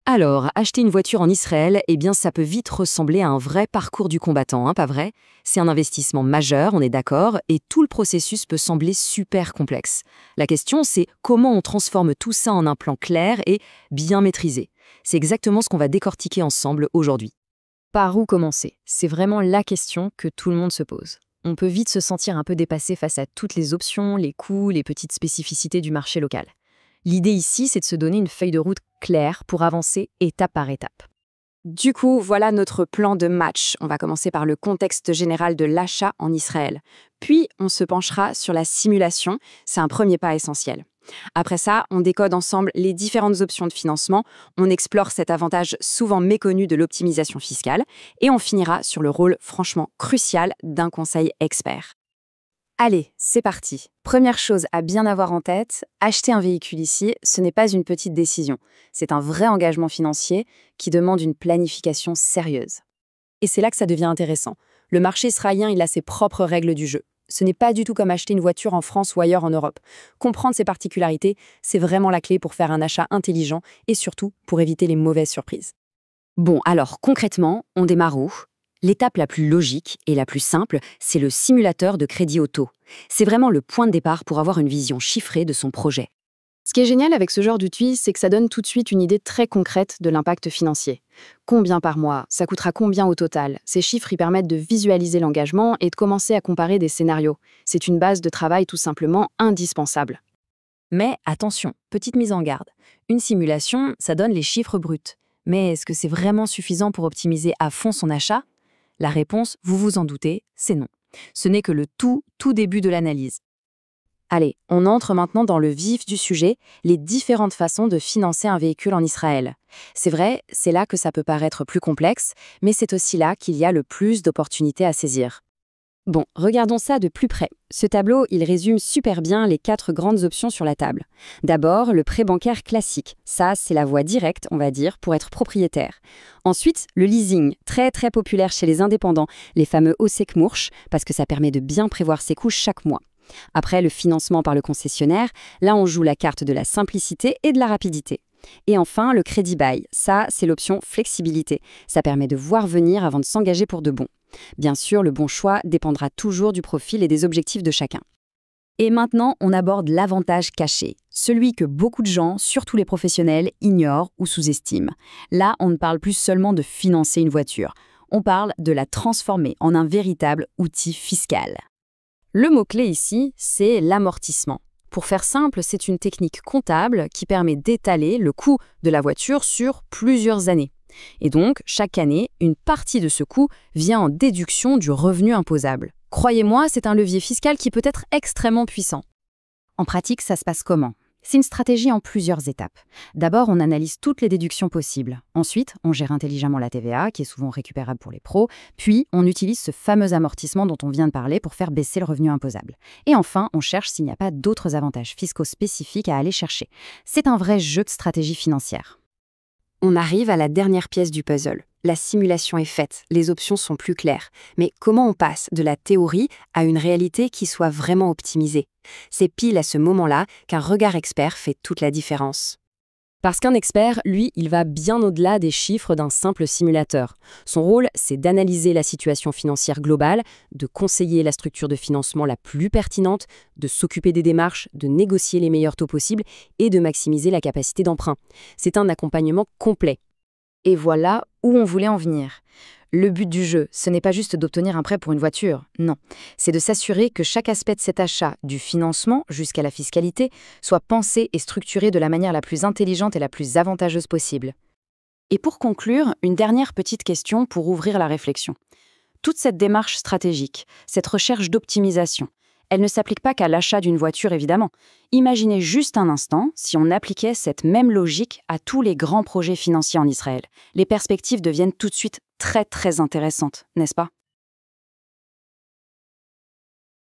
Alors, acheter une voiture en Israël, eh bien, ça peut vite ressembler à un vrai parcours du combattant, pas vrai? C'est un investissement majeur, on est d'accord, et tout le processus peut sembler super complexe. La question, c'est comment on transforme tout ça en un plan clair et bien maîtrisé. C'est exactement ce qu'on va décortiquer ensemble aujourd'hui. Par où commencer? C'est vraiment la question que tout le monde se pose. On peut vite se sentir un peu dépassé face à toutes les options, les coûts, les petites spécificités du marché local. L'idée ici, c'est de se donner une feuille de route claire pour avancer étape par étape. Du coup, voilà notre plan de match. On va commencer par le contexte général de l'achat en Israël. Puis, on se penchera sur la simulation. C'est un premier pas essentiel. Après ça, on décode ensemble les différentes options de financement, on explore cet avantage souvent méconnu de l'optimisation fiscale et on finira sur le rôle franchement crucial d'un conseil expert. Allez, c'est parti. Première chose à bien avoir en tête, acheter un véhicule ici, ce n'est pas une petite décision. C'est un vrai engagement financier qui demande une planification sérieuse. Et c'est là que ça devient intéressant. Le marché israélien, il a ses propres règles du jeu. Ce n'est pas du tout comme acheter une voiture en France ou ailleurs en Europe. Comprendre ces particularités, c'est vraiment la clé pour faire un achat intelligent et surtout pour éviter les mauvaises surprises. Bon, alors concrètement, on démarre où? L'étape la plus logique et la plus simple, c'est le simulateur de crédit auto. C'est vraiment le point de départ pour avoir une vision chiffrée de son projet. Ce qui est génial avec ce genre d'outil, c'est que ça donne tout de suite une idée très concrète de l'impact financier. Combien par mois? Ça coûtera combien au total? Ces chiffres y permettent de visualiser l'engagement et de commencer à comparer des scénarios. C'est une base de travail tout simplement indispensable. Mais attention, petite mise en garde. Une simulation, ça donne les chiffres bruts. Mais est-ce que c'est vraiment suffisant pour optimiser à fond son achat? La réponse, vous vous en doutez, c'est non. Ce n'est que le tout début de l'analyse. Allez, on entre maintenant dans le vif du sujet, les différentes façons de financer un véhicule en Israël. C'est vrai, c'est là que ça peut paraître plus complexe, mais c'est aussi là qu'il y a le plus d'opportunités à saisir. Bon, regardons ça de plus près. Ce tableau, il résume super bien les 4 grandes options sur la table. D'abord, le prêt bancaire classique. Ça, c'est la voie directe, on va dire, pour être propriétaire. Ensuite, le leasing, très populaire chez les indépendants, les fameux OSEC-Mourch, parce que ça permet de bien prévoir ses coûts chaque mois. Après, le financement par le concessionnaire, là on joue la carte de la simplicité et de la rapidité. Et enfin, le crédit bail, ça c'est l'option flexibilité. Ça permet de voir venir avant de s'engager pour de bon. Bien sûr, le bon choix dépendra toujours du profil et des objectifs de chacun. Et maintenant, on aborde l'avantage caché, celui que beaucoup de gens, surtout les professionnels, ignorent ou sous-estiment. Là, on ne parle plus seulement de financer une voiture, on parle de la transformer en un véritable outil fiscal. Le mot-clé ici, c'est l'amortissement. Pour faire simple, c'est une technique comptable qui permet d'étaler le coût de la voiture sur plusieurs années. Et donc, chaque année, une partie de ce coût vient en déduction du revenu imposable. Croyez-moi, c'est un levier fiscal qui peut être extrêmement puissant. En pratique, ça se passe comment? C'est une stratégie en plusieurs étapes. D'abord, on analyse toutes les déductions possibles. Ensuite, on gère intelligemment la TVA, qui est souvent récupérable pour les pros. Puis, on utilise ce fameux amortissement dont on vient de parler pour faire baisser le revenu imposable. Et enfin, on cherche s'il n'y a pas d'autres avantages fiscaux spécifiques à aller chercher. C'est un vrai jeu de stratégie financière. On arrive à la dernière pièce du puzzle. La simulation est faite, les options sont plus claires. Mais comment on passe de la théorie à une réalité qui soit vraiment optimisée? C'est pile à ce moment-là qu'un regard expert fait toute la différence. Parce qu'un expert, lui, il va bien au-delà des chiffres d'un simple simulateur. Son rôle, c'est d'analyser la situation financière globale, de conseiller la structure de financement la plus pertinente, de s'occuper des démarches, de négocier les meilleurs taux possibles et de maximiser la capacité d'emprunt. C'est un accompagnement complet. Et voilà où on voulait en venir. Le but du jeu, ce n'est pas juste d'obtenir un prêt pour une voiture, non. C'est de s'assurer que chaque aspect de cet achat, du financement jusqu'à la fiscalité, soit pensé et structuré de la manière la plus intelligente et la plus avantageuse possible. Et pour conclure, une dernière petite question pour ouvrir la réflexion. Toute cette démarche stratégique, cette recherche d'optimisation, elle ne s'applique pas qu'à l'achat d'une voiture, évidemment. Imaginez juste un instant si on appliquait cette même logique à tous les grands projets financiers en Israël. Les perspectives deviennent tout de suite très intéressantes, n'est-ce pas?